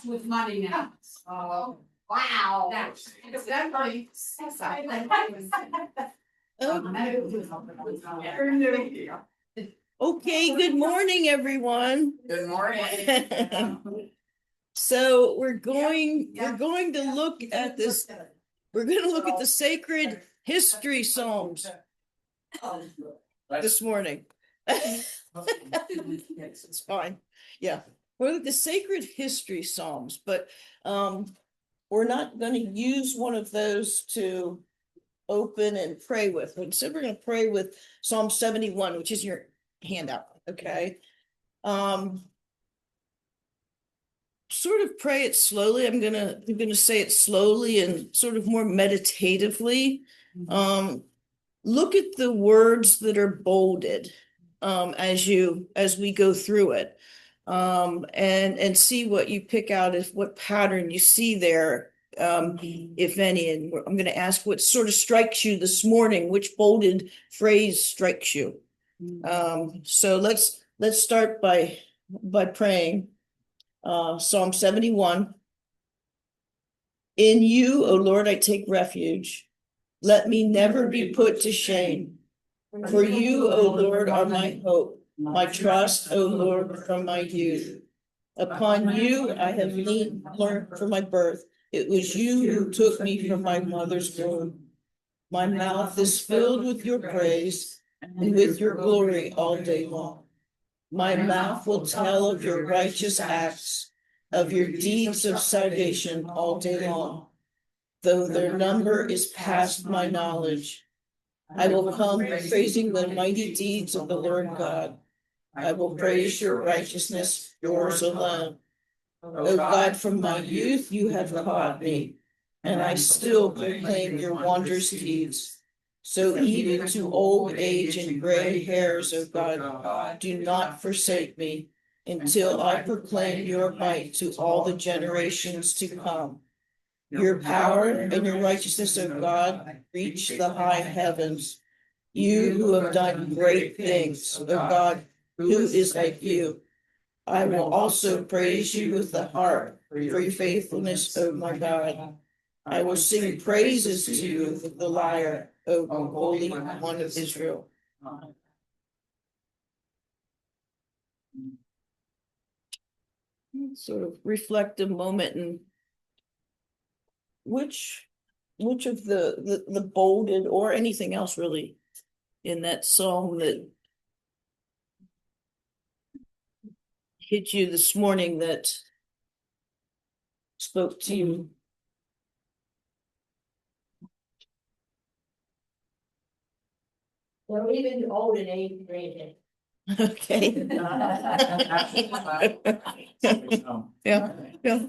With money now. Oh, wow. It's definitely. Okay, good morning, everyone. Good morning. So we're going to look at this. We're going to look at the sacred history Psalms this morning. It's fine. Yeah. We're at the sacred history Psalms, but we're not going to use one of those to open and pray with. Instead, we're going to pray with Psalm 71, which is your handout. Okay. Sort of pray it slowly. I'm gonna say it slowly and sort of more meditatively. Look at the words that are bolded as we go through it. And see what you pick out, if what pattern you see there, if any. And I'm going to ask what sort of strikes you this morning, which bolded phrase strikes you. So let's start by praying. Psalm 71. In you, O Lord, I take refuge. Let me never be put to shame. For you, O Lord, are my hope, my trust, O Lord, from my youth. Upon you I have learned from my birth. It was you who took me from my mother's womb. My mouth is filled with your praise and with your glory all day long. My mouth will tell of your righteous acts, of your deeds of salvation all day long. Though their number is past my knowledge, I will come praising the mighty deeds of the Lord God. I will praise your righteousness, yours alone. O God, from my youth you have taught me, and I still proclaim your wondrous deeds. So even to old age and gray hairs, O God, do not forsake me until I proclaim your might to all the generations to come. Your power and your righteousness, O God, reach the high heavens. You who have done great things, O God, who is like you? I will also praise you with the harp for your faithfulness, O my God. I will sing praises to you with the lyre, O Holy One of Israel. Sort of reflect a moment and which of the bolded or anything else really in that psalm that hit you this morning, that spoke to you? Well, even old and age granted. Okay. Yeah, yeah.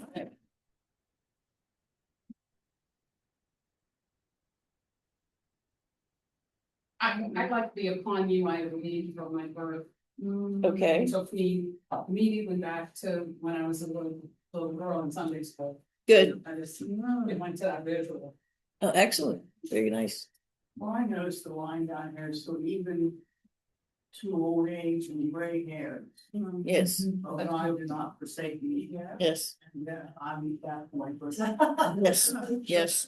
I'd like to be upon you, I believe, from my birth. Okay. It took me immediately back to when I was a little girl in Sunday school. Good. I just, it went to that visual. Oh, excellent. Very nice. Well, I noticed the line down here, so even to old age and gray hairs. Yes. Oh, God did not forsake me. Yes. And I'm that point. Yes. Yes.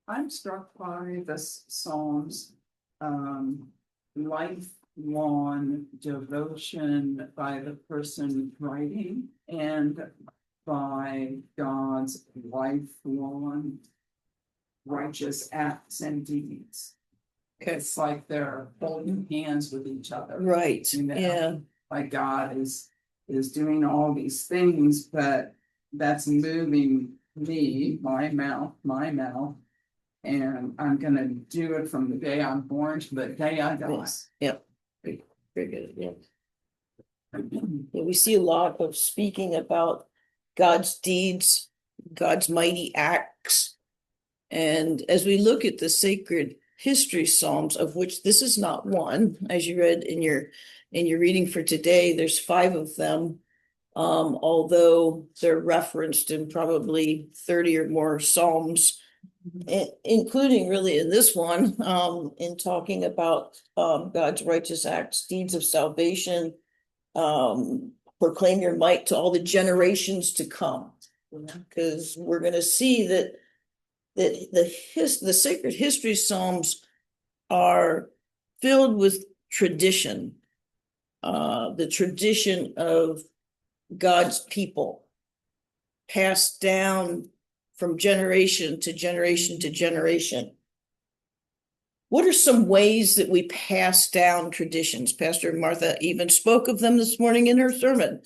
I'm struck by this Psalms, lifelong devotion by the person writing and by God's lifelong righteous acts and deeds. Okay. It's like they're holding hands with each other. Right. You know? Yeah. Like God is doing all these things, but that's moving me, my mouth, and I'm gonna do it from the day I'm born to the day I die. Yes. Yep. Very good. Yeah. Yeah, we see a lot of speaking about God's deeds, God's mighty acts. And as we look at the sacred history psalms, of which this is not one, as you read in your reading for today. There's 5 of them. Although they're referenced in probably 30 or more psalms, including really in this one, in talking about God's righteous acts, deeds of salvation, proclaim your might to all the generations to come. Because we're going to see that the sacred history psalms are filled with tradition, the tradition of God's people, passed down from generation to generation to generation. What are some ways that we pass down traditions? Pastor Martha even spoke of them this morning in her sermon.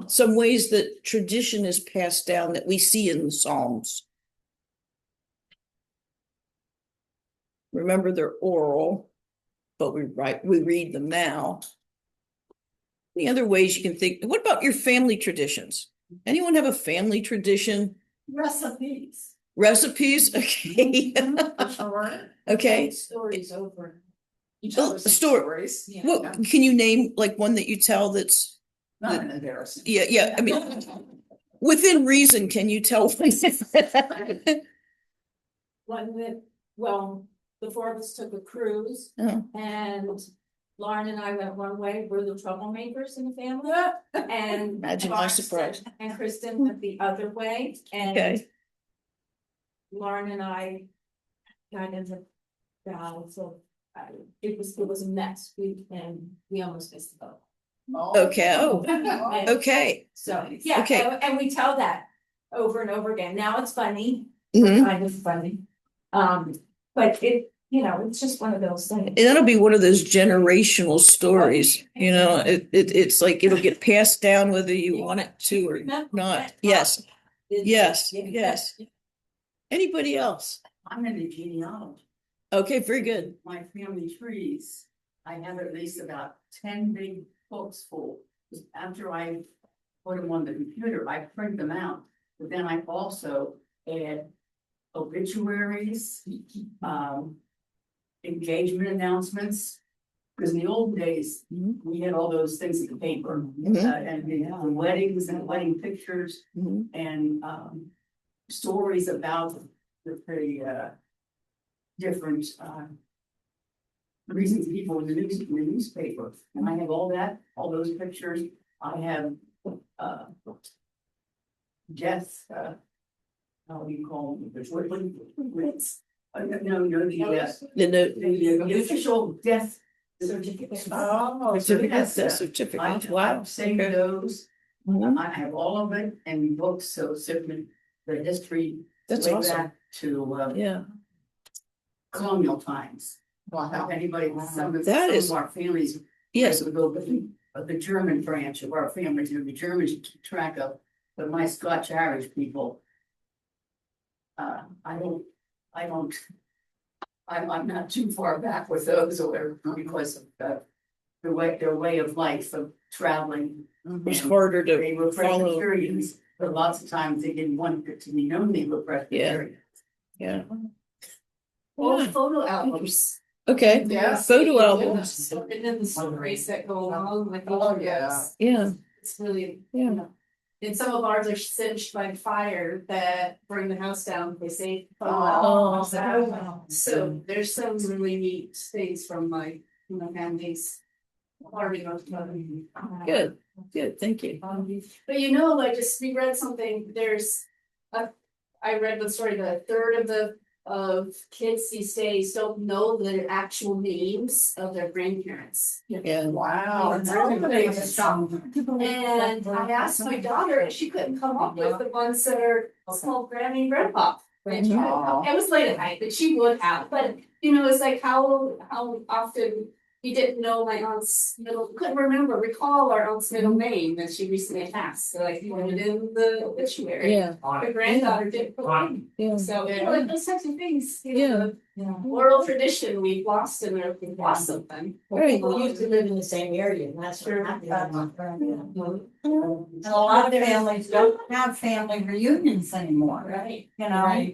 Some ways that tradition is passed down that we see in the Psalms. Remember, they're oral, but we read them now. Any other ways you can think? What about your family traditions? Anyone have a family tradition? Recipes. Recipes? Okay. Okay. Stories over. You tell Oh, us some story. stories. Well, can you name like one that you tell that's Not an embarrassing. yeah, I mean, within reason, can you tell? One that, well, the 4 of us took a cruise Oh, and Lauren and I went one way, we're the troublemakers in the family. And Imagine my Kristen- surprise. And Kristen went the other way and okay. Lauren and I got into battle, so it was a mess. We almost missed the boat. Okay. Oh, okay. So, yeah, Okay. and we tell that over and over again. Now it's funny, Mhm. kind of funny. But it's just one of those things. And that'll be one of those generational stories, it's like it'll get passed down whether you want it to or not. Yes, yes. Anybody else? I'm in a genealogy. Okay, very good. My family trees, I have at least about 10 big books full. After I put them on the computer, I print them out, but then I also add obituaries, engagement announcements. Because in the old days, Mhm. we had all those things in the paper, Mhm. and the weddings and wedding pictures Mhm. and stories about the different reasons people in the newspaper. And I have all that, all those pictures. I have death, how do you call them? The official death certificates. Oh, Certificates, yes, certificates. Wow. I've saved Okay. those. Mhm. I have all of it in books, so certainly the history That's way awesome. back to Yeah. colonial times. If Wow. anybody, some That is- of our families. Yes. would go with the German branch of our families, the Germans you keep track of, but my Scotch Irish people. I'm not too far back with those or because of their way of life of traveling. It's harder They were to follow. Presbyterians, but lots of times they didn't want it to be known they were Presbyterians. Yeah. Old photo albums. Okay. Yeah. Photo albums. And then the stories that go along with all Oh, of yeah. this. Yeah. It's really, Yeah. and some of ours are singed by fire that bring the house down, they say. Oh. So there's some really neat things from my families. Good. Good. Thank you. But I just reread something, I read the story, the third of kids these days don't know the actual names of their grandparents. Yeah. Wow. And I asked my daughter, and she couldn't come up with the ones that are called Granny and Grandpa. And she couldn't come- it was late at night, but she would have, but it's like how often you didn't know my aunt's couldn't recall our aunt's middle name that she recently passed, so like put it in the obituary. Yeah. The granddaughter didn't put it in. Yeah. So, like those types of things, Yeah. the oral tradition we've lost we've lost something. Right. People used to live in the same area, and that's Sure. what happened. And a lot of families don't have family reunions anymore, Right. you know?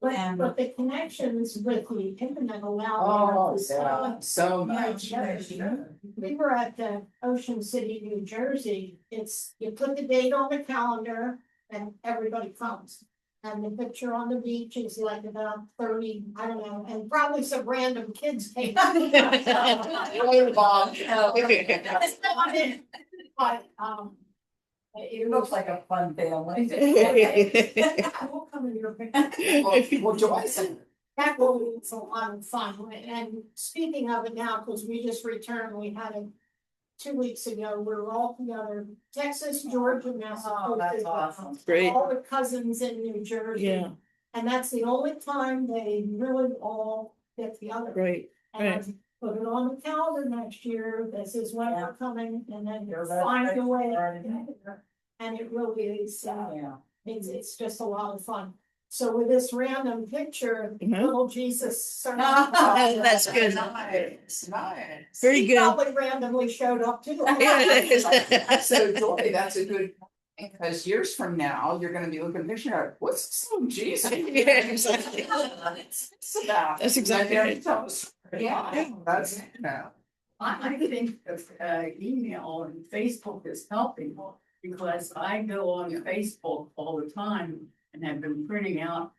But the connections with the internet allow. Oh, them to yeah, so much. We were at Ocean City, New Jersey. It's, you put the date on the calendar and everybody comes. And the picture on the beach is like about 30, I don't know, and probably some random kids came. But, it looks like a fun family. I will come in your picture. Well, Joyce, That will be a lot of fun, and speaking of it now, because we just returned, we had it 2 weeks ago, we were all together, Texas, Georgia, Massachusetts. Great. All the cousins in New Jersey. Yeah, And that's the only time they really all get together. right. And I put it on the calendar next year, this is when we're coming, and then find a way. And it really is, it's just a lot of fun. So with this random picture, Mhm. little Jesus. That's good. Nice, nice. Very He good. probably randomly showed up too. So Joy, that's a good, because years from now, you're gonna be looking at this, you're like, what's some Jesus? Yeah, exactly. It's about. That's exactly And then right. tell us, yeah, that's, I think email and Facebook is helping, because I go on Facebook all the time and have been printing out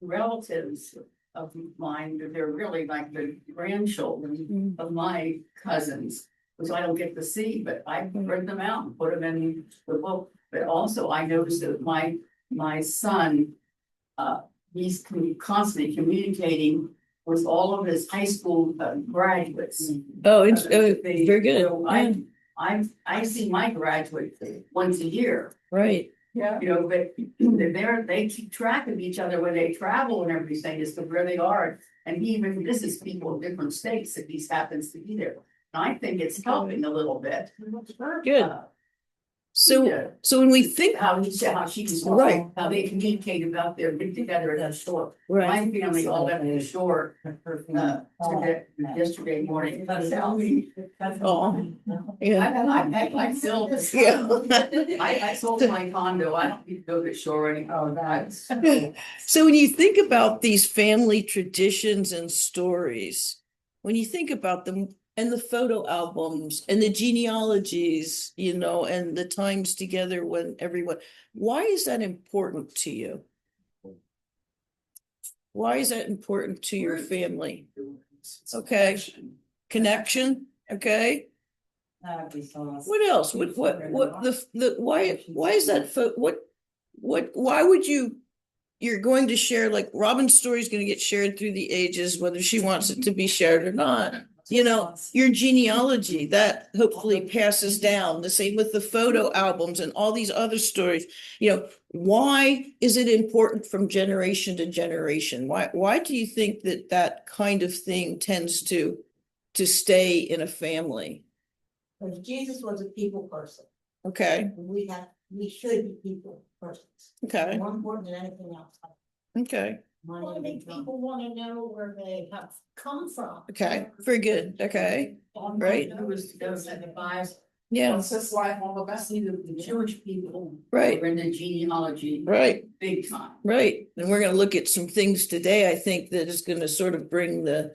relatives of mine, that they're really like the grandchildren of my cousins, which I don't get to see, but I print them out and put them in the book. But also I noticed that my son, he's constantly communicating with all of his high school graduates. Oh, it's They- very good. so I see my graduates once a year, Right. yeah. you know, but they keep track of each other when they travel and everything as to where they are. And he even visits people in different states if he happens to be there. And I think it's helping a little bit. Good. Uh, So, yeah. so when we think, How she's. Right. How they communicate about their get together at the store. right, My family all went to the store, yesterday morning. oh, yeah. I still. Yeah. I sold my condo, I don't need to go to the shore anymore, that's. So when you think about these family traditions and stories, when you think about them and the photo albums and the genealogies, you know, and the times together when everyone, why is that important to you? Why is that important to your family? Okay. Connection, okay? What else? What why is that why would you're going to share, like Robin's story is going to get shared through the ages, whether she wants it to be shared or not. You know, your genealogy that hopefully passes down, the same with the photo albums and all these other stories. You know, why is it important from generation to generation? Why do you think that that kind of thing tends to stay in a family? Because Jesus was a people person, Okay, and we should be people persons, okay, more important than anything else. okay, I think people wanna know where they have come from. okay, very good, okay, Right. Those at the bias, yeah, What's this life all about? see the Jewish people. Right. Are in the genealogy. right. Big time. Right, and we're gonna look at some things today, I think, that is gonna sort of bring the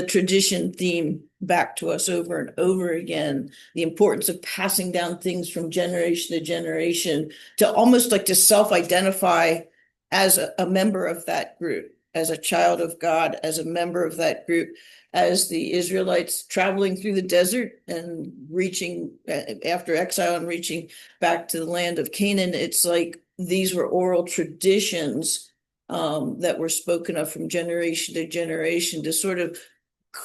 tradition theme back to us over and over again. The importance of passing down things from generation to generation to almost like to self-identify as a member of that group, as a child of God, as a member of that group, as the Israelites traveling through the desert and reaching after exile and reaching back to the land of Canaan. It's like these were oral traditions that were spoken of from generation to generation to sort of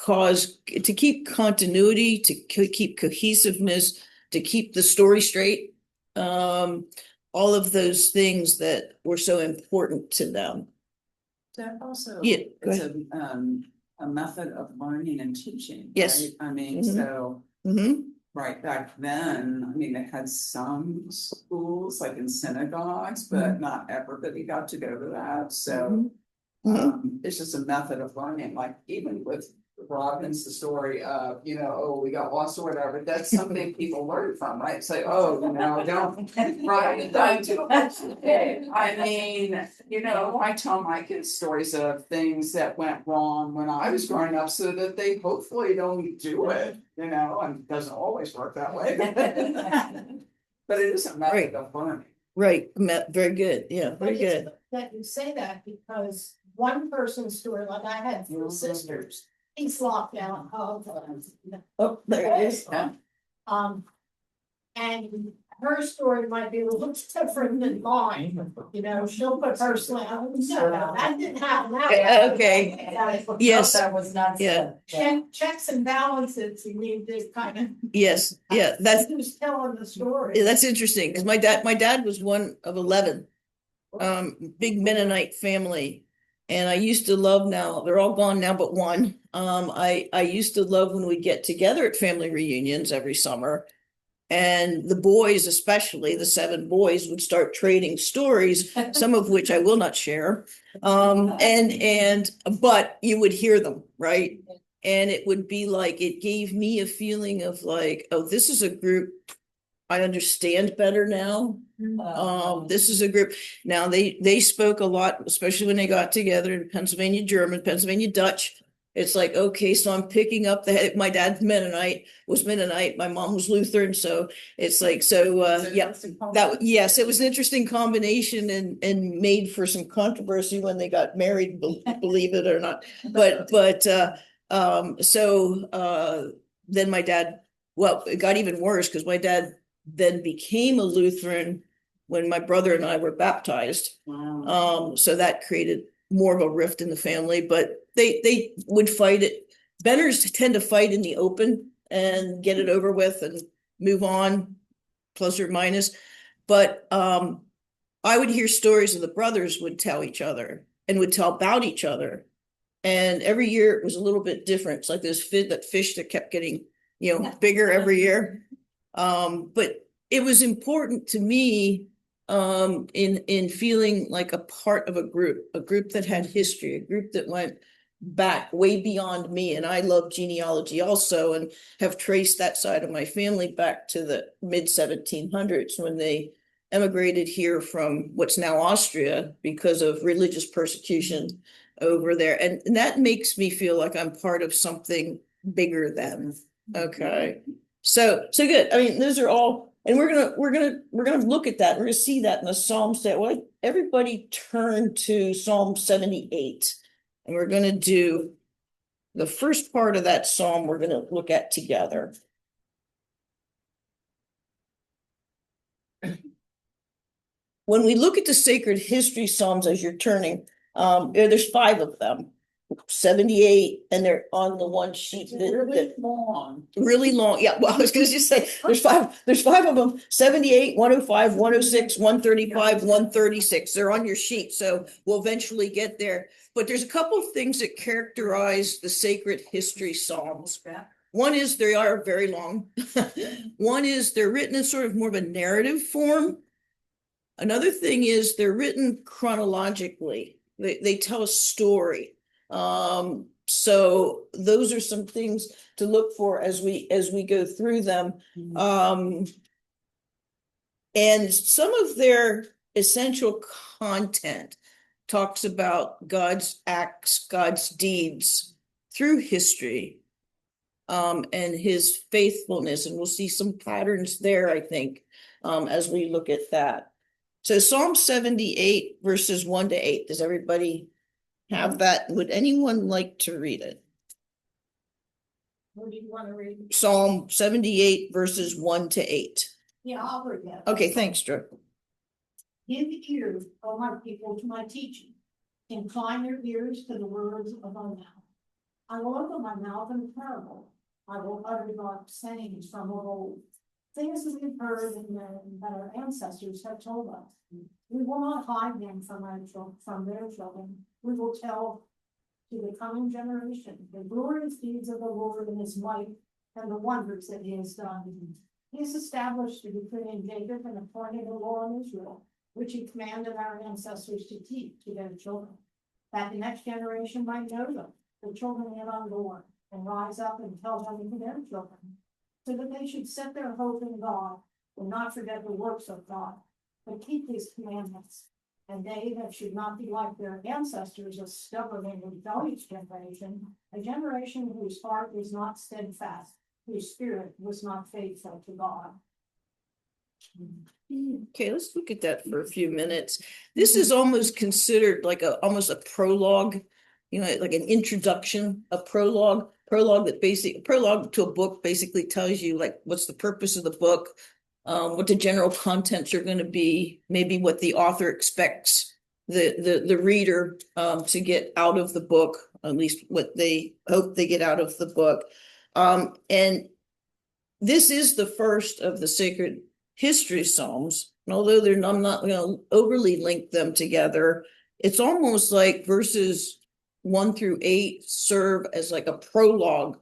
to keep continuity, to keep cohesiveness, to keep the story straight. All of those things that were so important to them. That also, Yeah, go it's a method of learning and teaching. Yes. Right? I mean, Mhm. so, Mm-hmm. right back then, I mean, they had some schools like in synagogues, but not everybody got to go to that, so. Mhm. It's just a method of learning, like even with broadens the story of, you know, oh, we got lost or whatever, that's something people learn from, right? Say, oh, you know, don't, right, don't do it. I mean, you know, I tell my kids stories of things that went wrong when I was growing up so that they hopefully don't do it, you know, and it doesn't always work that way. But it is a method of learning. Right, very good, yeah, But very it's good. good that you say that because one person's story, like I had 3 sisters, he's locked down all the time. Oh, there it is. Yeah. And her story might be a little different than mine, you know, she'll put her slam, no, that didn't happen that way. Okay. Yes, That was not. yeah. Checks and balances, you need to kind of. yes, yeah, that's, Who's telling the story? yeah, that's interesting, because my dad was one of 11. Big Mennonite family. And I used to love, now, they're all gone now but one. I used to love when we'd get together at family reunions every summer. And the boys, especially the 7 boys, would start trading stories, some of which I will not share. But you would hear them, right? And it would be like, it gave me a feeling of like, oh, this is a group I understand better now. This is a group, now they spoke a lot, especially when they got together in Pennsylvania German, Pennsylvania Dutch. It's like, okay, so I'm picking up my dad's was Mennonite, my mom was Lutheran, so it's like, yeah. Yes, it was an interesting combination and made for some controversy when they got married, believe it or not. But then my dad, well, it got even worse because my dad then became a Lutheran when my brother and I were baptized. Wow. So that created more of a rift in the family, but they would fight it. Benners tend to fight in the open and get it over with and move on, plus or minus. But I would hear stories of the brothers would tell each other and would tell about each other. And every year it was a little bit different. It's like this fish that kept getting, you know, bigger every year. But it was important to me in feeling like a part of a group that had history, a group that went back way beyond me. And I love genealogy also, and have traced that side of my family back to the mid 1700s when they emigrated here from what's now Austria because of religious persecution over there. And that makes me feel like I'm part of something bigger than. Okay. So good. I mean, those are all, and we're gonna look at that. We're gonna see that in the Psalms that well, everybody turn to Psalm 78. And we're gonna do the first part of that psalm we're gonna look at together. When we look at the sacred history Psalms as you're turning, there's 5 of them. 78, and they're on the one sheet Really long. really long. Yeah, well, I was gonna just say there's 5 of them, 78, 105, 106, 135, 136. They're on your sheet, so we'll eventually get there. But there's a couple of things that characterize the sacred history Psalms. One is they are very long. One is they're written in sort of more of a narrative form. Another thing is they're written chronologically. They tell a story. So those are some things to look for as we go through them. And some of their essential content talks about God's acts, God's deeds through history, and his faithfulness. And we'll see some patterns there, I think, as we look at that. So Psalm 78 verses 1-8. Does everybody have that? Would anyone like to read it? What do you want to read? Psalm 78 verses 1-8. Yeah, I'll read that. Okay, thanks, Drew. Give ear, O my people, to my teaching. Incline your ears to the words of my mouth. I will open my mouth in a parable. I will utter God's sayings from of old. Things that we've heard and that our ancestors have told us. We will not hide them from their children. We will tell to the coming generation the glorious deeds of the Lord and his might and the wonders that he has done. He has established a decree in Jacob and appointed a law in Israel, which he commanded our ancestors to teach to their children, that the next generation might know them, the children yet unborn, and rise up and tell them to their children, so that they should set their hope in God and not forget the works of God, but keep his commandments. And they that should not be like their ancestors, a stubborn and rebellious generation, a generation whose heart was not steadfast, whose spirit was not faithful to God. Okay, let's look at that for a few minutes. This is almost considered like almost a prologue, you know, like an introduction, a prologue prologue to a book basically tells you like what's the purpose of the book, what the general contents are going to be, maybe what the author expects the reader to get out of the book, at least what they hope they get out of the book. And this is the first of the sacred history Psalms. And although I'm not going to overly link them together, it's almost like verses 1 through 8 serve as like a prologue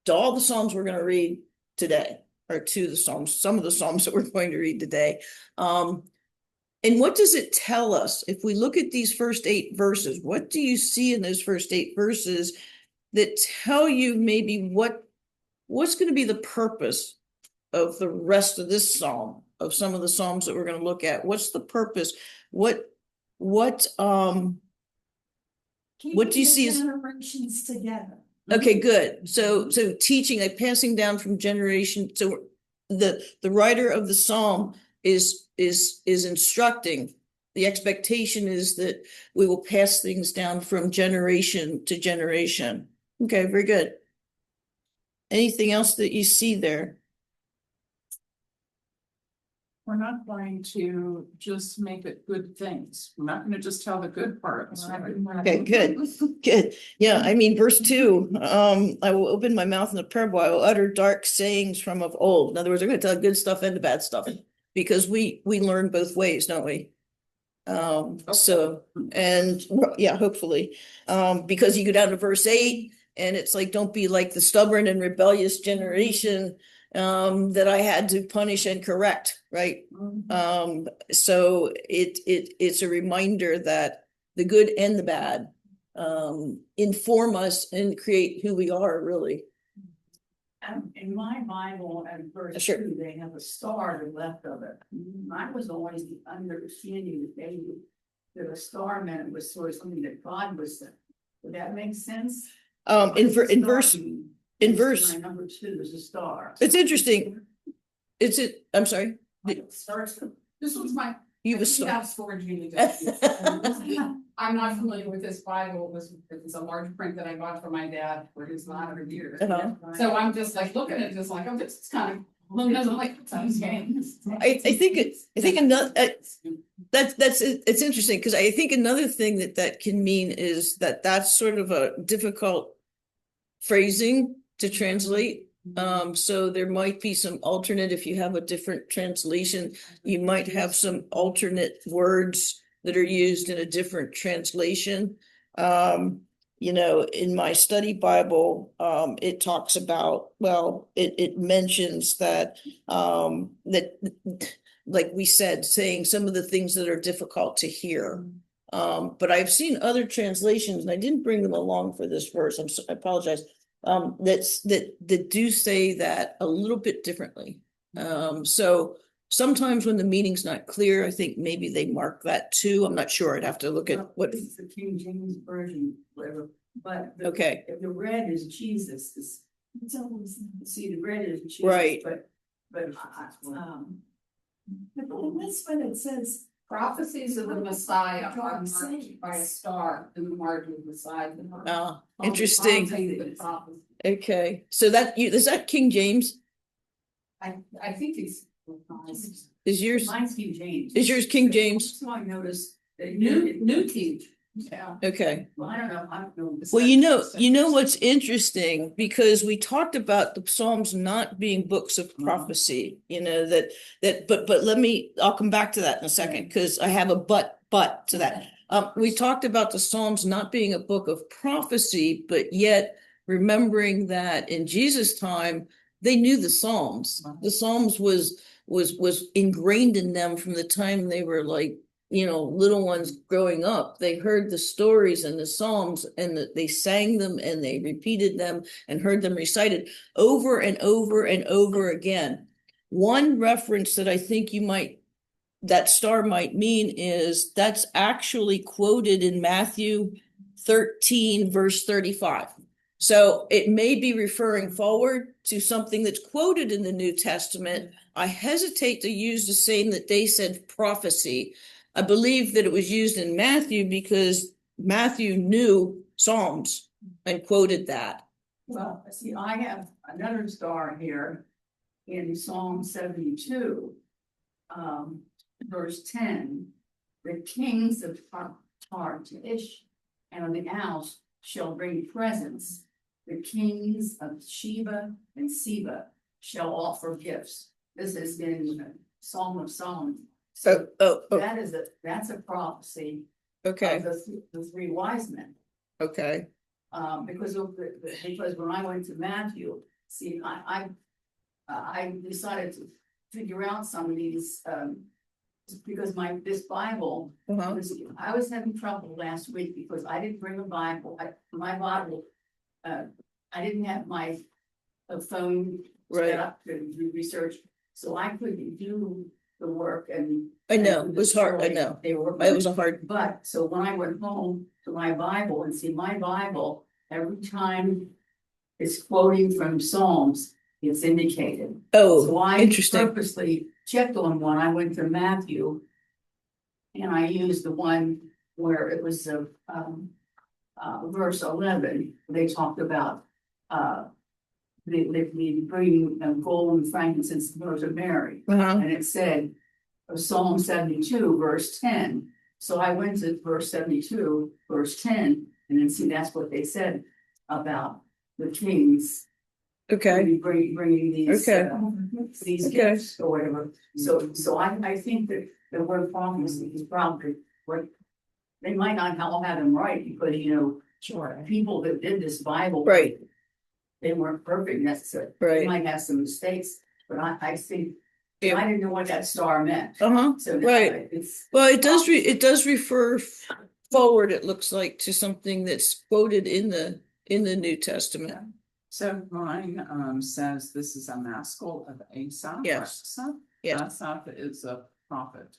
to all the Psalms we're going to read today, or to the Psalms, some of the Psalms that we're going to read today. And what does it tell us? If we look at these first 8 verses, what do you see in those first 8 verses that tell you maybe what's going to be the purpose of the rest of this Psalm, of some of the Psalms that we're going to look at? What's the purpose? What do you see as generations together? okay, good. So teaching, like passing down from generation. So the writer of the Psalm is instructing. The expectation is that we will pass things down from generation to generation. Okay, very good. Anything else that you see there? We're not going to just make it good things. We're not going to just tell the good parts. Okay, good. Good. Yeah, I mean, verse 2, I will open my mouth in the parable. I will utter dark sayings from of old. In other words, I'm going to tell good stuff and the bad stuff, because we learn both ways, don't we? So, and yeah, hopefully, because you go down to verse 8 and it's like, don't be like the stubborn and rebellious generation that I had to punish and correct, right? So it's a reminder that the good and the bad inform us and create who we are, really. In my Bible, at verse Sure. 2, they have a star to the left of it. I was always the understanding that a star meant it was sort of something that God was saying. Would that make sense? In verse, number 2 is a star. it's interesting. I'm sorry, This was my. you was Storage unit. I'm not familiar with this Bible. It was a large print that I bought for my dad for his 100 years. So I'm just like looking at it, just like, oh, this is kind of. I think another it's interesting, because I think another thing that can mean is that's sort of a difficult phrasing to translate. So there might be some alternate, if you have a different translation, you might have some alternate words that are used in a different translation. You know, in my study Bible, it talks about, well, it mentions that, like we said, saying some of the things that are difficult to hear. But I've seen other translations, and I didn't bring them along for this verse. I apologize. That do say that a little bit differently. So sometimes when the meaning's not clear, I think maybe they mark that too. I'm not sure. I'd have to look at what. It's the King James version, whatever. But Okay. The red is Jesus. It's always, see, the red is Jesus. Right. But But in this one, it says prophecies of the Messiah are marked by a star in the margin of the side. Interesting. Okay, so is that King James? I think it's. Is yours? mine's King James. Is yours King James? So I noticed that New King. Yeah. Okay. Well, I don't know. Well, you know what's interesting, because we talked about the Psalms not being books of prophecy, you know, but I'll come back to that in a second, because I have a but to that. We talked about the Psalms not being a book of prophecy, but yet remembering that in Jesus' time, they knew the Psalms. The Psalms was ingrained in them from the time they were like little ones growing up, they heard the stories and the Psalms and they sang them and they repeated them and heard them recited over and over and over again. One reference that I think that star might mean is that's actually quoted in Matthew 13, verse 35. So it may be referring forward to something that's quoted in the New Testament. I hesitate to use the same that they said prophecy. I believe that it was used in Matthew because Matthew knew Psalms and quoted that. Well, see, I have another star here in Psalm 72, verse 10. The kings of Tarshish and of the Alps shall bring presents. The kings of Sheba and Seba shall offer gifts. This is in Psalm of Solomon. So that's a prophecy Okay. of the three wise men. Okay. Because when I went to Matthew, see, I decided to figure out some of these, because this Bible, Uh-huh. I was having trouble last week because I didn't bring a Bible, my Bible, I didn't have my phone Right. set up to do research, so I couldn't do the work and. I know, it was hard, I know. They were. It was a hard, But, so when I went home to my Bible and see my Bible, every time it's quoting from Psalms, it's indicated. So I interesting. purposely checked on one, I went to Matthew. And I used the one where it was verse 11, they talked about the bringing of gold and frankincense to the Virgin Mary. Uh-huh. And it said, Psalm 72, verse 10. So I went to verse 72, verse 10, and then see, that's what they said about the kings. Okay. Bringing these, Okay. these Okay. gifts or whatever. So I think that the word prophecy is probably what, they might not all have them right because, Sure. people that did this Bible. Right. They weren't perfect necessarily. Right. They might have some mistakes, but I think, Yeah. I didn't know what that star meant. Uh-huh. So Right. it's. Well, it does refer forward, it looks like, to something that's quoted in the New Testament. So mine says this is a maskil of Asaph. Yes. Asaph. Yes. Asaph is a prophet.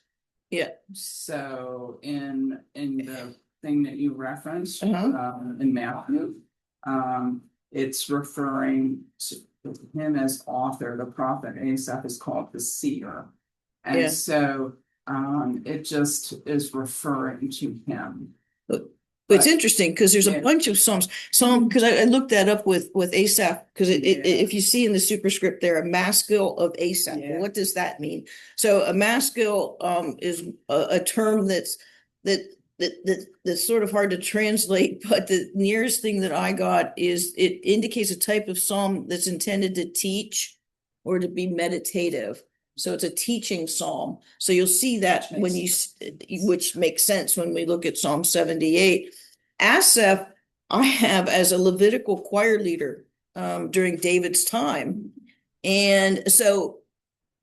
Yeah. So in the thing that you referenced Uh-huh. in Matthew, it's referring to him as author. The prophet Asaph is called the seer, and Yeah. so it just is referring to him. But it's interesting because there's a Yeah. bunch of Psalms. Because I looked that up with Asaph, because if you see in the superscript there, a maskil of Asaph. Yeah. What does that mean? So a maskil is a term that's sort of hard to translate, but the nearest thing that I got is it indicates a type of psalm that's intended to teach or to be meditative. So it's a teaching psalm. So you'll see that which makes sense when we look at Psalm 78. Asaph, I have as a Levitical choir leader during David's time. And so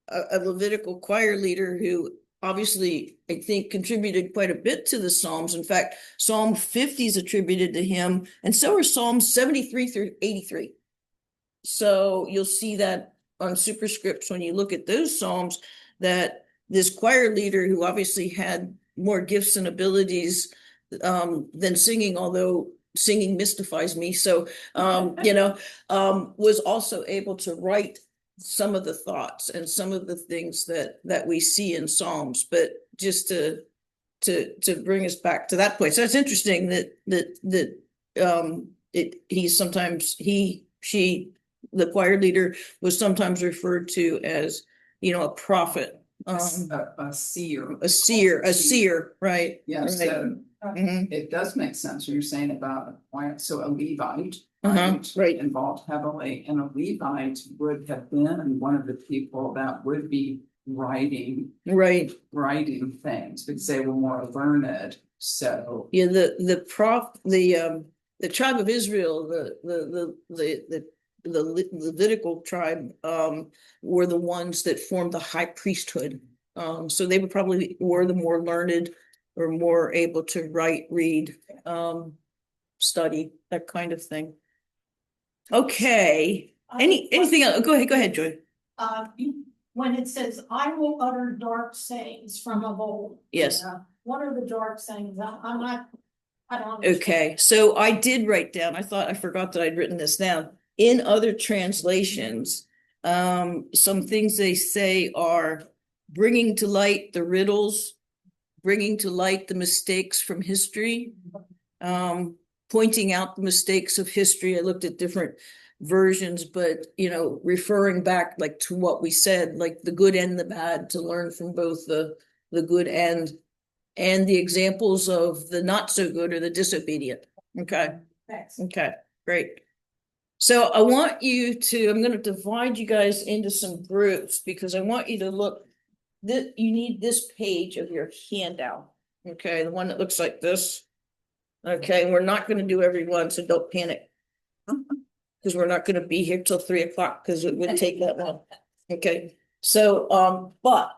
a Levitical choir leader who obviously, I think, contributed quite a bit to the Psalms. In fact, Psalm 50 is attributed to him, and so are Psalms 73 through 83. So you'll see that on superscripts when you look at those Psalms, that this choir leader, who obviously had more gifts and abilities than singing, although singing mystifies me. So, was also able to write some of the thoughts and some of the things that we see in Psalms. But just to bring us back to that point, so it's interesting that she, the choir leader, was sometimes referred to as, a prophet, A seer. a seer, right? Yeah, right. so Mhm. it does make sense what you're saying about so a Levite. Right. Involved heavily, and a Levite would have been one of the people that would be writing things because they were more learned. So Yeah, the tribe of Israel, the Levitical tribe, were the ones that formed the high priesthood. So they were probably were the more learned or more able to write, read, study, that kind of thing. Okay, anything else? Go ahead, Joy. When it says, I will utter dark sayings from of old. Yes. What are the dark sayings? I'm not, I don't. understand. Okay, so I did write down, I thought, I forgot that I'd written this down. In other translations, some things they say are bringing to light the riddles, bringing to light the mistakes from history, pointing out the mistakes of history. I looked at different versions, but referring back like to what we said, like the good and the bad, to learn from both the good and the examples of the not so good or the disobedient. Okay. Thanks. Okay, great. So I want you to, I'm going to divide you guys into some groups because I want you to look that you need this page of your handout. Okay, the one that looks like this. Okay, we're not going to do every one, so don't panic. Because we're not going to be here till 3 o'clock because it would take that long. Okay, so but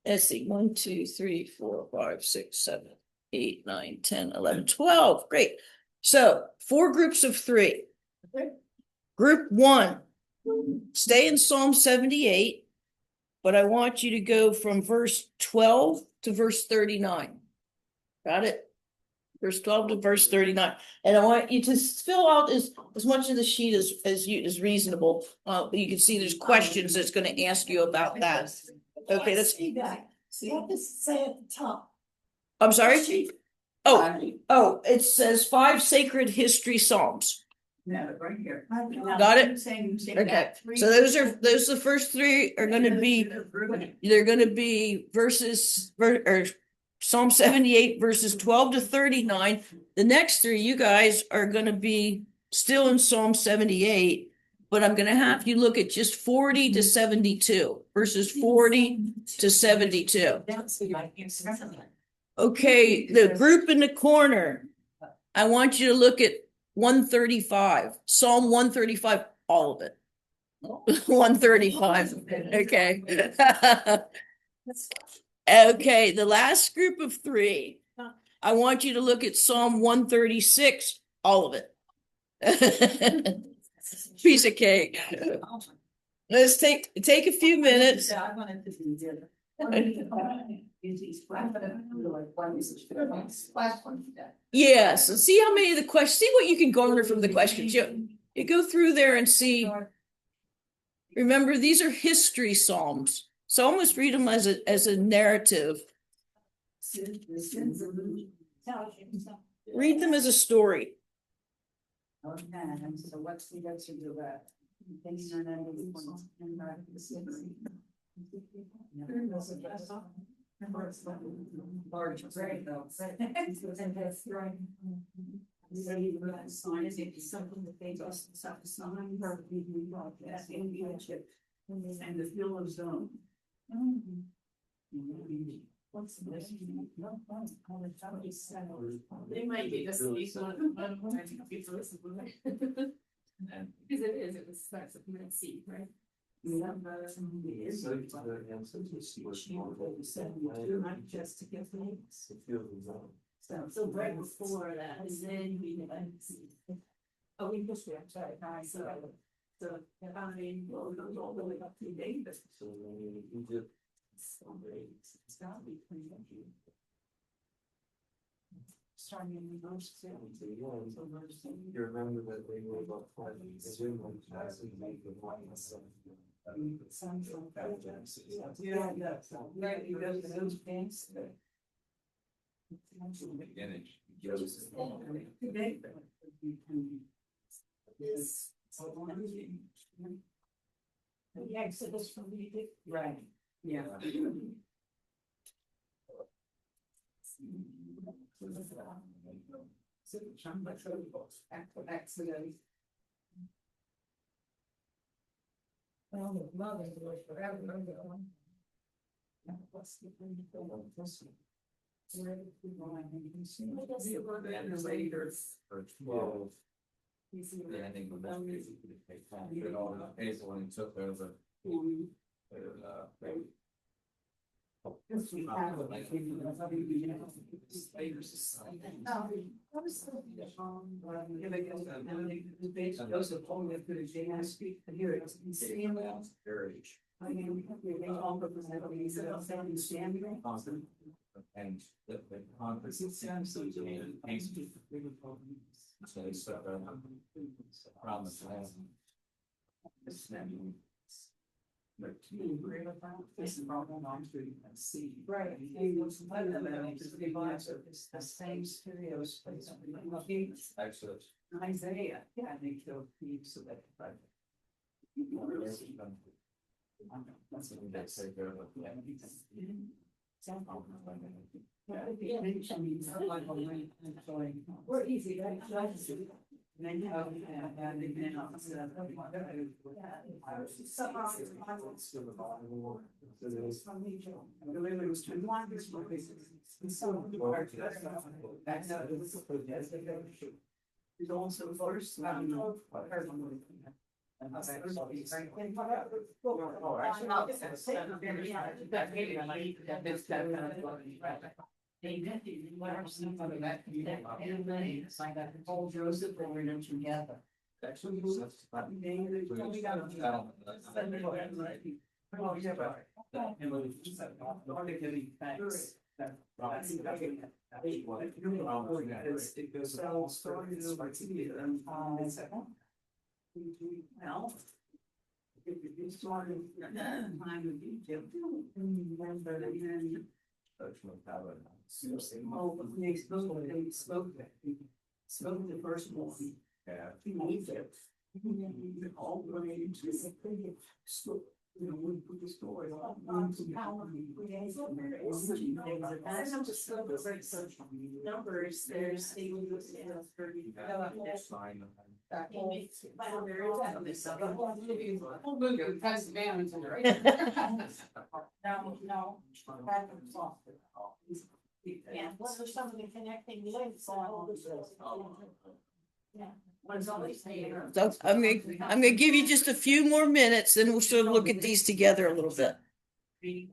let's see, 1, 2, 3, 4, 5, 6, 7, 8, 9, 10, 11, 12. Great. So 4 groups of 3. Group 1, stay in Psalm 78, but I want you to go from verse 12 to verse 39. Got it? Verse 12 to verse 39. And I want you to fill out as much of the sheet as reasonable. You can see there's questions that's going to ask you about that. Okay, that's. See that. See what does it say at the top? I'm sorry? Oh, it says 5 sacred history psalms. No, right here. Got it? Okay. Okay, so those the first 3 are going to be, they're going to be or Psalm 78 verses 12 to 39. The next 3, you guys are going to be still in Psalm 78, but I'm going to have you look at just 40 to 72, verses 40 to 72. Okay, the group in the corner, I want you to look at 135, Psalm 135, all of it. 135, okay. Okay, the last group of 3, I want you to look at Psalm 136, all of it. Piece of cake. Let's take a few minutes. Yes, and see how many of the questions, see what you can garner from the questions. You go through there and see. Remember, these are history psalms, so almost read them as a narrative. Read them as a story. Okay, so what's the answer to that? Large grade though. Sign is it something that they just sign her and the field of zone. What's the best? They might be just these one. Because it was starts with an C, right? Just to get things. So right before that, and then we oh, we pushed it, I'm sorry, so I mean, well, it goes all the way up to David. So great, it's gotta be pretty lucky. Starting in verse 2. You remember that they were about 5 years ago, Sounds like that. Yeah, right, you go to those things. beginning. Yes. The Exodus from Egypt. Right, yeah. Accident. Oh, mother, forever ago. Or 12. Yeah, I think that's basically the take time, but all the case when he took over. And the conference is promise land. This is problem on to see. Right. The same studios. Actually. Isaiah. Yeah, they killed thieves so that. That's what they say there, but yeah. We're easy, right? It's also first. Paul Joseph, they were in together. Oh, yeah, but. Thanks. It goes all stories and well. If you started time with you, remember that then. Oh, but they spoke the first one. Yeah. He moved it. All the way into the school. You know, we put the story on. Numbers, there's. Whole movie with President Van's in it, right? No. Yeah, what are some of the connecting links on? Yeah. So I'm gonna give you just a few more minutes, then we'll sort of look at these together a little bit. Things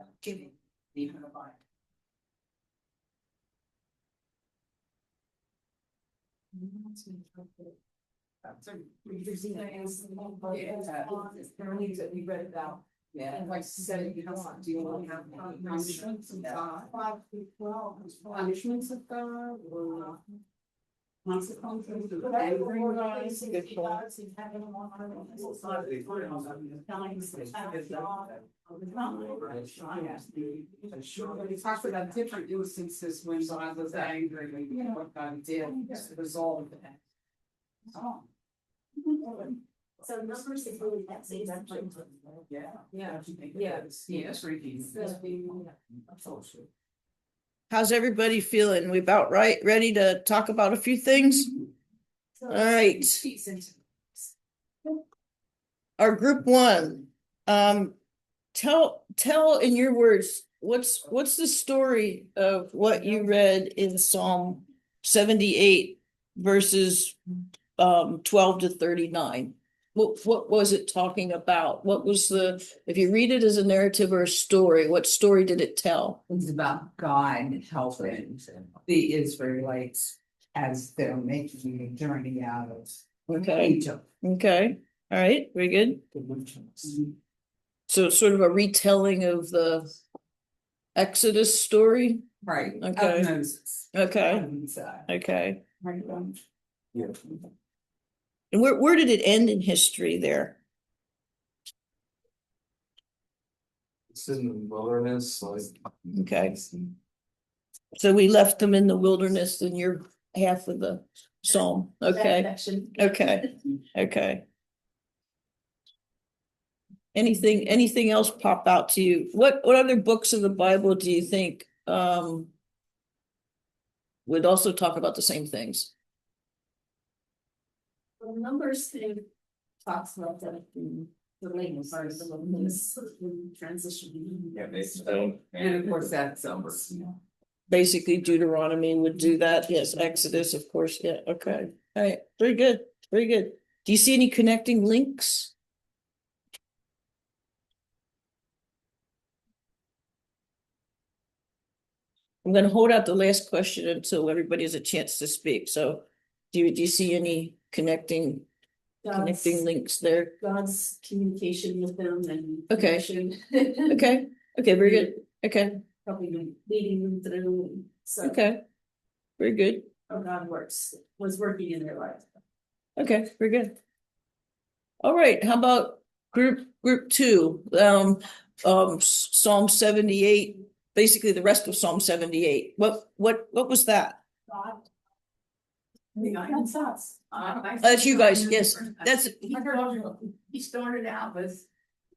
that we read about. Yeah. Like said, you don't do you have punishments of God? Punishments of God or consequences of angering God? Good point. But he talks about different instances when God was angry, and what God did to resolve that. Oh. So numbers is really that same. Yeah. Yeah. Yes, Ricky. How's everybody feeling? We about ready to talk about a few things? All right. Our group one, tell in your words, what's the story of what you read in Psalm 78 verses 12 to 39? What was it talking about? What was if you read it as a narrative or a story, what story did it tell? It's about God helping the Israelites as they're making the journey out of Okay, Egypt. okay, all right, very good. So it's sort of a retelling of the Exodus story? Right. Okay. Of Moses. Okay, Inside. okay. Yeah. And where did it end in history there? It's in the wilderness, like. Okay. So we left them in the wilderness in your half of the psalm, okay, okay, okay. Anything else pop out to you? What other books of the Bible do you think would also talk about the same things? Well, numbers thing talks about the latent part of this transition. Yeah, And of course, that's numbers. Basically Deuteronomy would do that, yes, Exodus, of course, yeah, okay, all right, very good, very good. Do you see any connecting links? I'm gonna hold out the last question until everybody has a chance to speak, so do you see any connecting links there? God's communication with them and. Okay. connection. Okay, okay, very good, okay, Probably been leading them through, so. okay. Very good, How God was working in their life. okay, very good. All right, how about group two, Psalm 78, basically the rest of Psalm 78, what was that? God. That's us. That's you guys, yes, that's, He started out with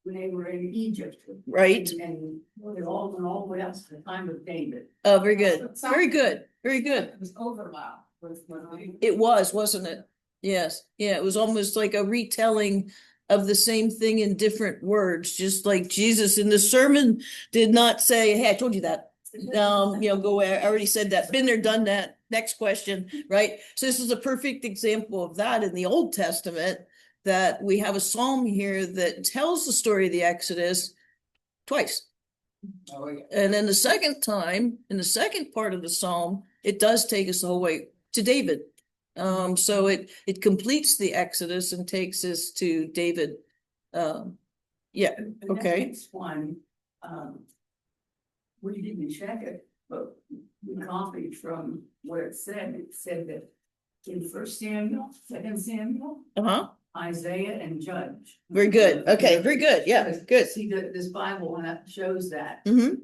when they were in Egypt. Right. And it all went all the way up to the time of David. oh, very good, very good, very good. It was overlap with what we. It was, wasn't it? Yes, yeah, it was almost like a retelling of the same thing in different words, just like Jesus in the sermon did not say, hey, I told you that. Go away. I already said that. Been there, done that. Next question, right? So this is a perfect example of that in the Old Testament, that we have a psalm here that tells the story of the Exodus twice. Oh, yeah. And then the second time, in the second part of the psalm, it does take us the whole way to David. So it completes the Exodus and takes us to David. Yeah, And that okay. next one, we didn't check it, but we copied from what it said that in First Samuel, Second Samuel, Uh-huh. Isaiah and Judge. Very good. Okay, very good. Yeah, good. See that this Bible one that shows that. Mm-hmm.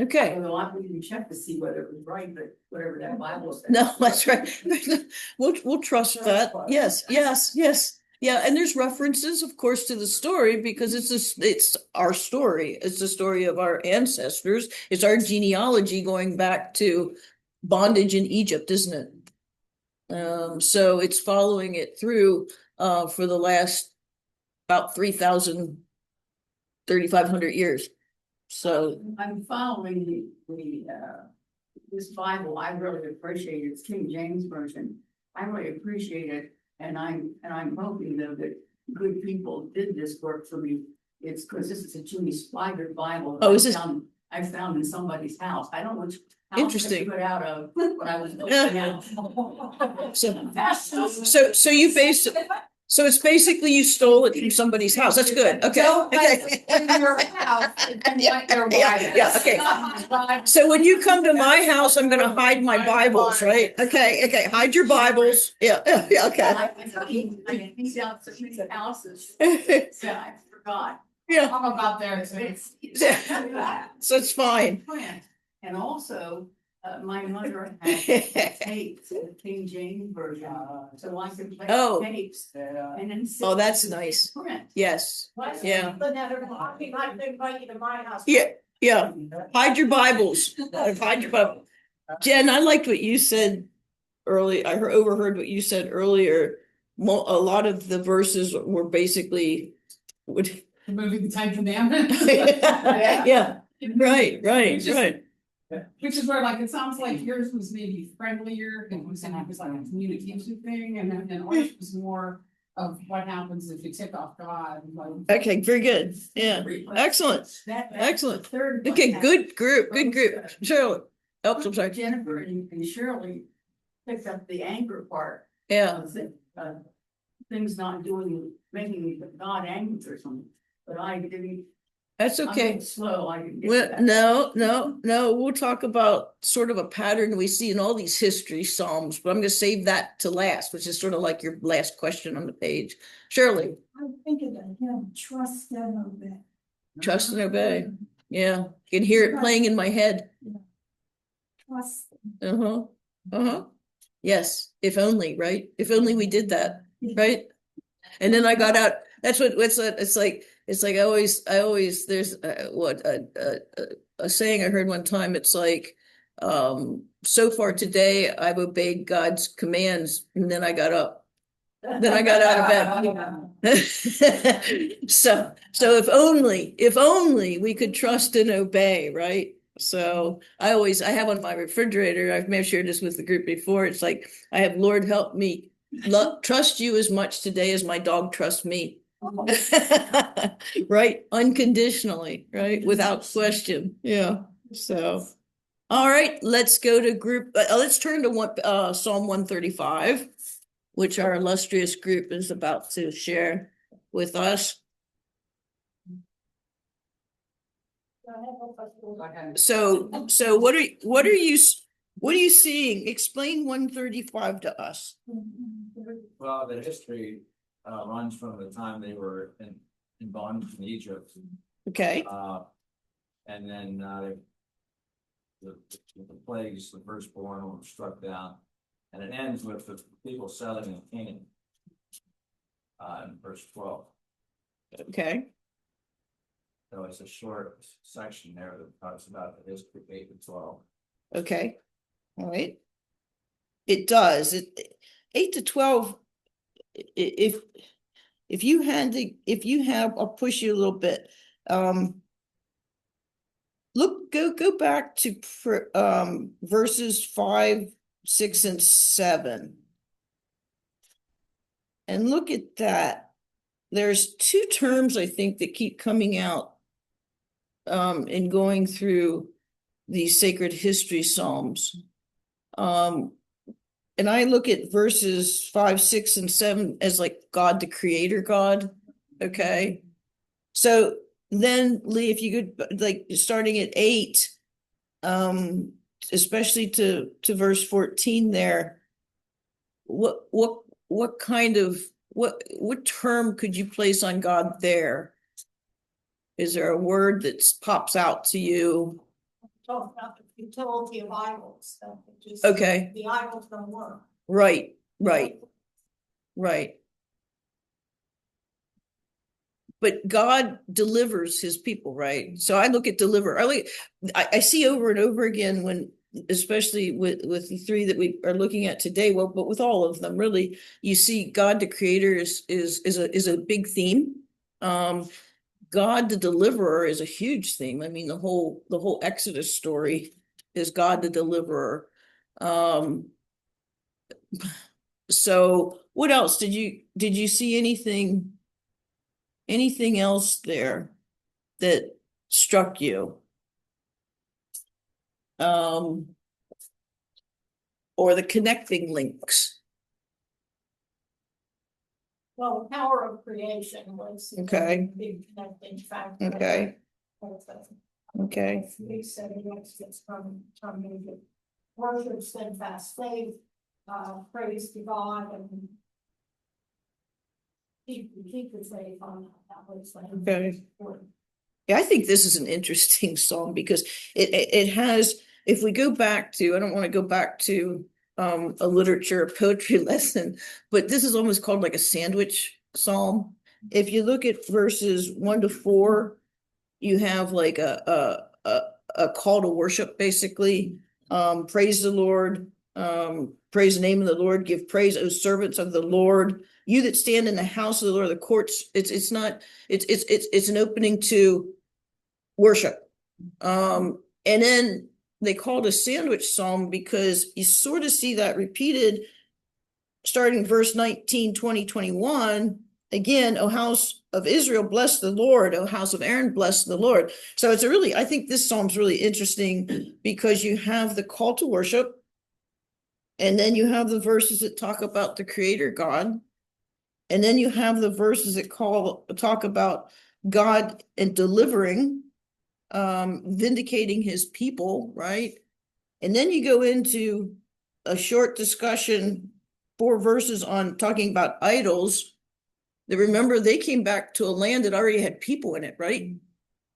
Okay. Although we didn't check to see whether it was right, but whatever that Bible said. No, that's right. We'll trust that. Yes, yes, yes. Yeah, and there's references, of course, to the story because it's our story. It's the story of our ancestors. It's our genealogy going back to bondage in Egypt, isn't it? So it's following it through for the last about 3,500 years. So I'm following this Bible. I really appreciate it. It's King James Version. I really appreciate it. And I'm hoping though that good people did this work for me. It's because this is a Jimmy Swaggart Bible. that Oh, is this- I found in somebody's house. I don't know which house Interesting. I took it out of when I was looking out. So you so it's basically you stole it from somebody's house. That's good. Okay. Okay. Yeah, okay. So when you come to my house, I'm gonna hide my Bibles, right? Okay, hide your Bibles. Yeah, okay. He's out so many houses, Yeah, so I forgot. I'm about there too. It's. so it's fine. Plant. And also, my mother had tapes, the King James version, so I could play Oh. tapes and then. Oh, that's nice. Print. Yes, yeah, But never mind, I'd like to invite you to my house. yeah. Hide your Bibles. Hide your Bible. Jen, I liked what you said early. I overheard what you said earlier. A lot of the verses were basically would. Moving the Ten Commandments. Yeah, right. Which is where like, it sounds like yours was maybe friendlier, and was like a communication thing, and then ours was more of what happens if you tick off God. Like, Okay, very good. Yeah, excellent. That's Excellent. the third one. Okay, good group, good group. Shirley. Oh, I'm sorry. Jennifer and Shirley picked up the anger part. Yeah, Of things not doing, making God angry or something, but I didn't. that's I'm okay. slow, I didn't get Well, that. no, we'll talk about sort of a pattern we see in all these history psalms, but I'm gonna save that to last, which is sort of like your last question on the page. Shirley, I'm thinking of him, trust and obey. trust and obey. Yeah, you can hear it playing in my head. Trust. Uh-huh, uh-huh. Yes, if only, right? If only we did that, right? And then I got out, it's like I always, there's a saying I heard one time, it's like, so far today, I've obeyed God's commands, and then I got up. Then I got out of bed. So if only we could trust and obey, right? So I have on my refrigerator, I may have shared this with the group before, it's like, I have, Lord, help me trust you as much today as my dog trusts me. Right? Unconditionally, right? Without question. Yeah. So, All right, let's go to group, let's turn to Psalm 135, which our illustrious group is about to share with us. So what are you seeing? Explain 135 to us. Well, the history runs from the time they were in bondage in Egypt. Okay, And then the plagues, the firstborn were struck down. And it ends with the people settling in Canaan. In verse 12. okay, So it's a short section there that talks about the history of 8 to 12. okay. All right. It does. 8 to 12, if you have, I'll push you a little bit. Go back to verses 5, 6, and 7. And look at that. There's two terms I think that keep coming out in going through these sacred history psalms. And I look at verses 5, 6, and 7 as like God, the creator God. Okay. So then Lee, if you could, like, starting at 8, especially to verse 14 there, what kind of what term could you place on God there? Is there a word that pops out to you? Talk about the utility of idols, that it just. Okay. The idols don't work. Right. But God delivers his people, right? So I look at deliver. I see over and over again when, especially with the 3 that we are looking at today, well, but with all of them, really, you see God the creator is a big theme. God the deliverer is a huge theme. I mean, the whole Exodus story is God the deliverer. So what else did you see anything else there that struck you? Or the connecting links? Well, the power of creation was. Okay. A big connecting factor. Okay. Okay. We said it gets from the worship, steadfast faith, praise to God, and keep the faith on that was like. Okay. Yeah, I think this is an interesting song because it has, if we go back to, I don't want to go back to a literature or poetry lesson, but this is almost called like a sandwich psalm. If you look at verses 1 to 4, you have like a call to worship, basically. Praise the Lord, praise the name of the Lord, give praise, O servants of the Lord, you that stand in the house of the Lord, the courts. It's an opening to worship. And then they called a sandwich psalm because you sort of see that repeated starting verse 19, 20, 21. Again, O house of Israel, bless the Lord. O house of Aaron, bless the Lord. So it's I think this psalm's really interesting because you have the call to worship, and then you have the verses that talk about the creator God, and then you have the verses that talk about God and delivering, vindicating his people, right? And then you go into a short discussion, 4 verses on talking about idols. Remember, they came back to a land that already had people in it, right?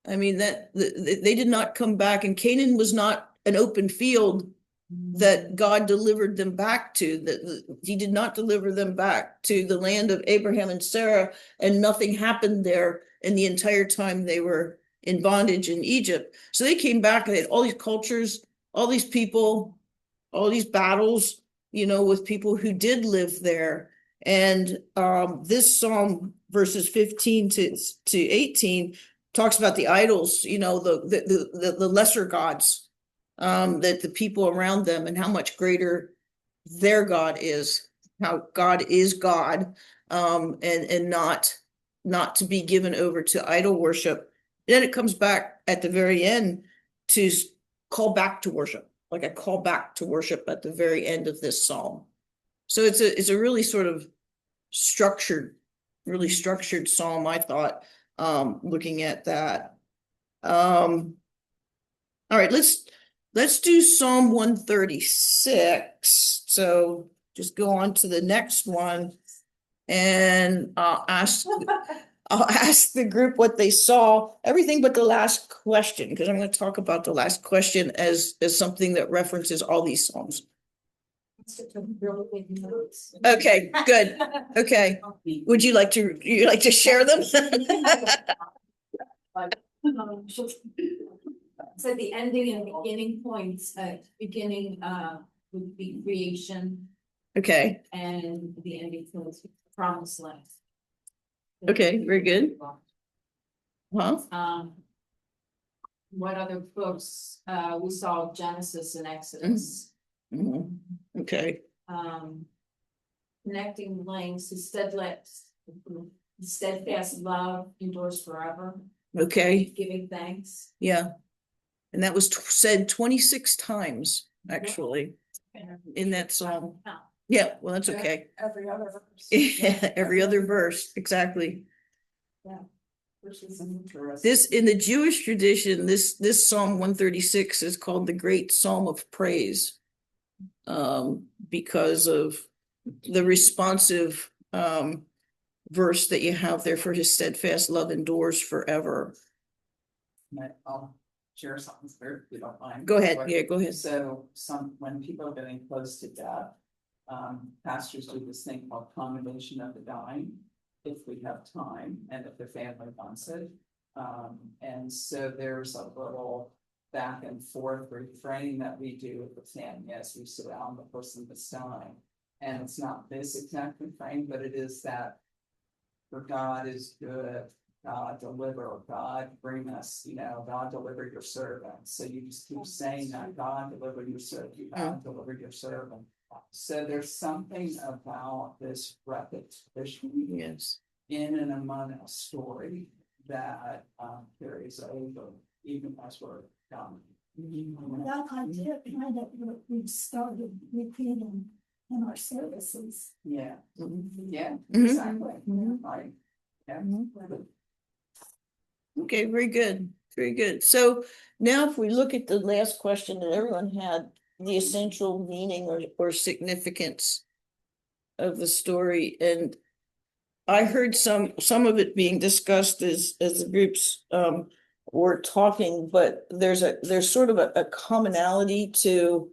I mean, they did not come back, and Canaan was not an open field that God delivered them back to. That he did not deliver them back to the land of Abraham and Sarah, and nothing happened there in the entire time they were in bondage in Egypt. So they came back and they had all these cultures, all these people, all these battles, with people who did live there. And this psalm, verses 15 to 18, talks about the idols, the lesser gods, that the people around them, and how much greater their God is, how God is God, and not to be given over to idol worship. Then it comes back at the very end to call back to worship, like a call back to worship at the very end of this psalm. So it's a really sort of really structured psalm, I thought, looking at that. All right, let's do Psalm 136. So just go on to the next one. And I'll ask the group what they saw, everything but the last question, because I'm going to talk about the last question as something that references all these psalms. Okay, good. Okay. Would you like to share them? So the ending and beginning points, beginning would be creation Okay, and the ending points promised land. okay, very good. Huh? What other books? We saw Genesis and Exodus. Mhm. Okay, Connecting links, the steadfast love endures forever, okay, giving thanks. yeah. And that was said 26 times, actually, in that psalm. Yeah, well, that's okay. Every other verse. Every other verse, exactly. Which is interesting. This, in the Jewish tradition, this Psalm 136 is called the Great Psalm of Praise. Because of the responsive verse that you have there for his steadfast love endures forever. I'll share something there if you don't mind. Go ahead, yeah, go ahead. So when people are getting close to death, pastors do this thing called commendation of the dying, if we have time and if the family wants it. And so there's a little back and forth refrain that we do with the family as we surround the person that's dying. And it's not this exact refrain, but it is that for God is good, God deliver, God bring us, God deliver your servant. So you just keep saying that, God deliver your servant, God deliver your servant. So there's something about this repetition. Yes. In and among a story that carries over even as we're done. That idea kind of what we've started repeating in our services. Yeah, yeah, Mhm. exactly, Mhm. right. Yeah. Mhm. Okay, very good, very good. So now if we look at the last question that everyone had, the essential meaning or significance of the story, and I heard some of it being discussed as the groups were talking, but there's sort of a commonality to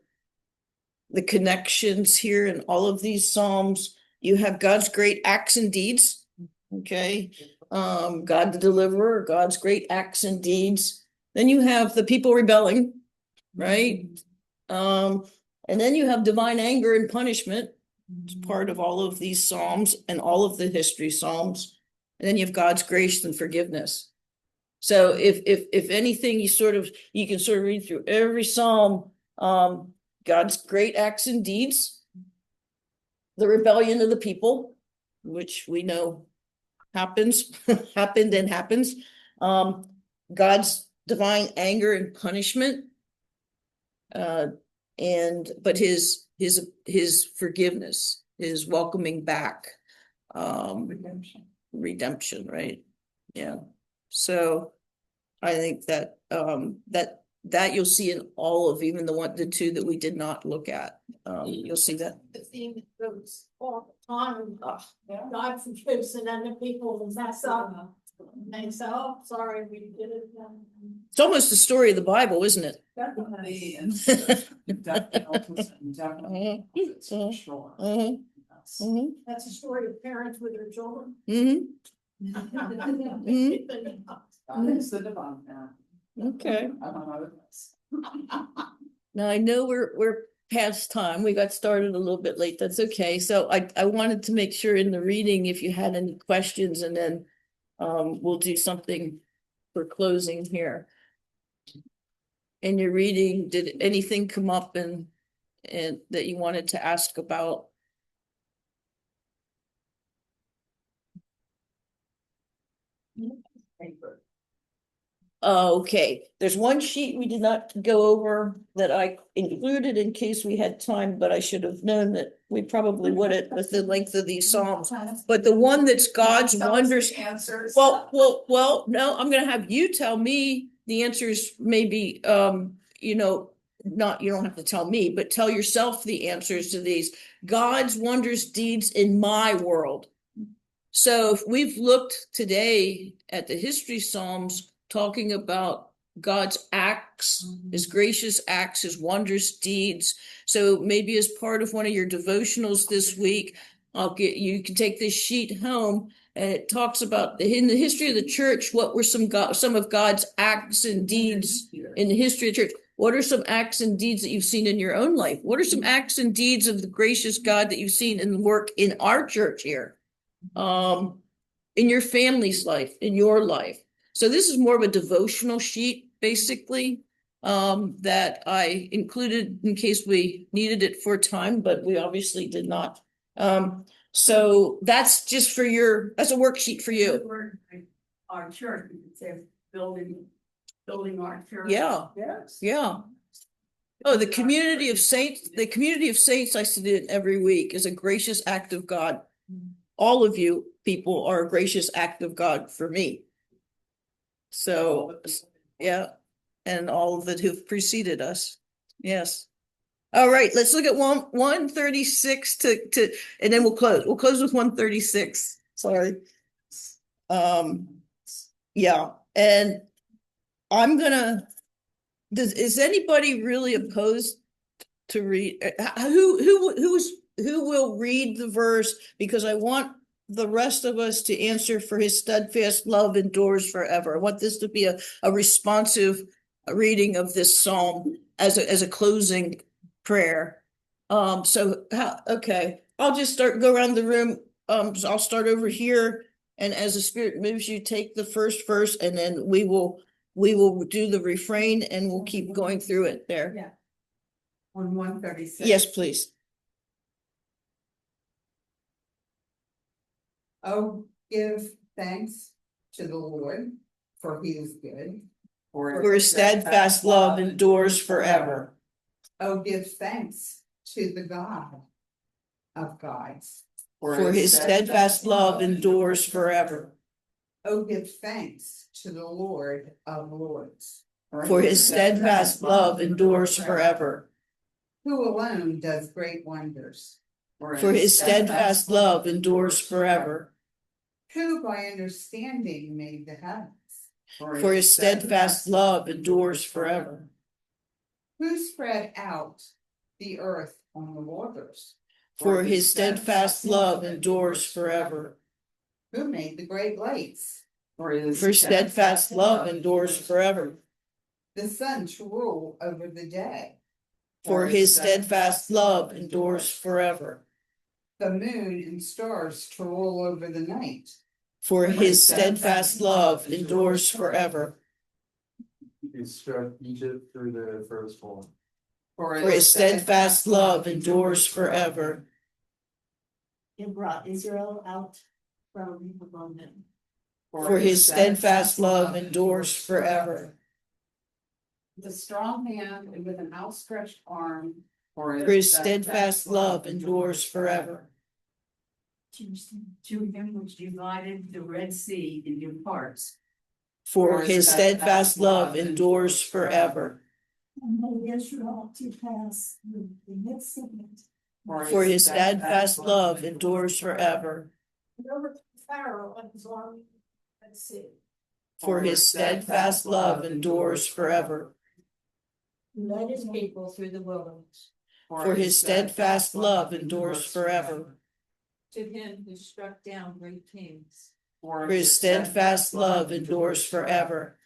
the connections here in all of these psalms. You have God's great acts and deeds, okay? God the deliverer, God's great acts and deeds. Then you have the people rebelling, right? And then you have divine anger and punishment. It's part of all of these psalms and all of the history psalms. And then you have God's grace and forgiveness. So if anything, you can sort of read through every psalm, God's great acts and deeds, the rebellion of the people, which we know happens, happened and happens, God's divine anger and punishment, but his forgiveness, his welcoming back, redemption, right? Yeah. So I think that that you'll see in all of even the two that we did not look at. You'll see that. The theme that goes all the time, God forgives and then the people will mess up. And so, oh, sorry, we did it. It's almost the story of the Bible, isn't it? Definitely, and definitely, it's for sure. Mhm. That's- Mhm. That's a story of parents with their children. Mhm. God is the divine now. Okay. I don't know this. Now I know we're past time. We got started a little bit late. That's okay. So I wanted to make sure in the reading if you had any questions, and then we'll do something for closing here. In your reading, did anything come up and that you wanted to ask about? Okay, there's one sheet we did not go over that I included in case we had time, but I should have known that we probably wouldn't with the length of these Psalms. But the one that's God's wonders. Answers. Well, no, I'm gonna have you tell me the answers, maybe, not, you don't have to tell me, but tell yourself the answers to these. God's wondrous deeds in my world. So if we've looked today at the history Psalms, talking about God's acts, his gracious acts, his wondrous deeds. So maybe as part of one of your devotionals this week, you can take this sheet home, and it talks about in the history of the church, what were some of God's acts and deeds in the history of the church. What are some acts and deeds that you've seen in your own life? What are some acts and deeds of the gracious God that you've seen in the work in our church here? In your family's life, in your life. So this is more of a devotional sheet, basically, that I included in case we needed it for time, but we obviously did not. So that's just for that's a worksheet for you. Our church, we could say building our church. Yeah, Yes. yeah. Oh, the community of saints I see it every week is a gracious act of God. All of you people are a gracious act of God for me. So, yeah, and all that who've preceded us. Yes. All right, let's look at 136 and then we'll close. We'll close with 136. Sorry. Yeah, and I'm gonna, is anybody really opposed to read? Who will read the verse? Because I want the rest of us to answer, for his steadfast love endures forever. I want this to be a responsive reading of this psalm as a closing prayer. Okay, I'll just go around the room. So I'll start over here, and as the Spirit moves you, take the first verse, and then we will do the refrain, and we'll keep going through it there. Yeah. On 136. Yes, please. Oh, give thanks to the Lord, for he is good. For his steadfast love endures forever. Oh, give thanks to the God of gods. For his steadfast love endures forever. Oh, give thanks to the Lord of lords. For his steadfast love endures forever. Who alone does great wonders. For his steadfast love endures forever. Who by understanding made the heavens. For his steadfast love endures forever. Who spread out the earth on the waters. For his steadfast love endures forever. Who made the great lakes. For steadfast love endures forever. The sun to rule over the day. For his steadfast love endures forever. The moon and stars to rule over the night. For his steadfast love endures forever. He struck Egypt through the firstborn. For his steadfast love endures forever. He brought Israel out from among them. For his steadfast love endures forever. With a strong hand and with an outstretched arm. For his steadfast love endures forever. To him which divided the Red Sea into parts. For his steadfast love endures forever. And made Israel to pass the midst of it. For his steadfast love endures forever. And over Pharaoh and his army at sea. For his steadfast love endures forever. He led his people through the wilderness. For his steadfast love endures forever. To him who struck down great kings. For his steadfast love endures forever.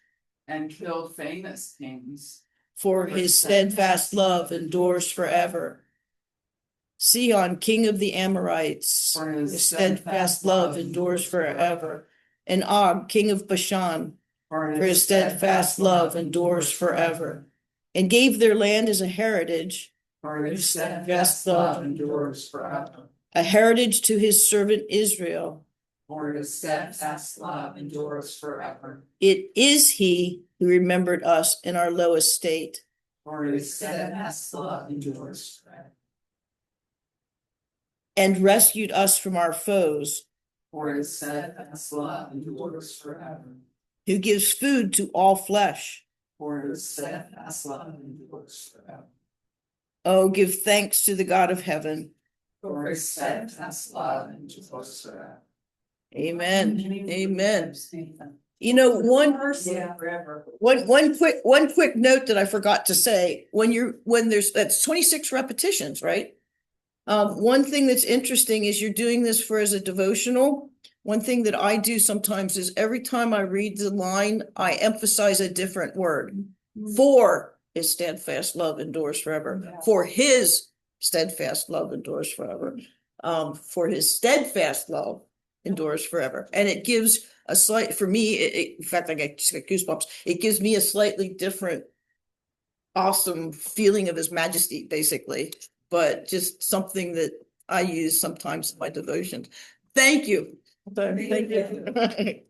And killed famous kings. For his steadfast love endures forever. Sihon, king of the Amorites, For his steadfast love endures forever. And Og, king of Bashan, for his steadfast love endures forever. And gave their land as a heritage, For his steadfast love endures forever. A heritage to his servant Israel, For his steadfast love endures forever. It is he who remembered us in our low estate For his steadfast love endures forever. and rescued us from our foes, For his steadfast love endures forever. who gives food to all flesh. For his steadfast love endures forever. Oh, give thanks to the God of heaven. For his steadfast love endures forever. Amen. Amen. You know, one quick note that I forgot to say, when that's 26 repetitions, right? One thing that's interesting is you're doing this for as a devotional. One thing that I do sometimes is every time I read the line, I emphasize a different word. For his steadfast love endures forever. For his steadfast love endures forever. For his steadfast love endures forever. And it gives a slight, for me, in fact, I just got goosebumps. It gives me a slightly different, awesome feeling of his majesty, basically. But just something that I use sometimes in my devotions. Thank you. Thank you.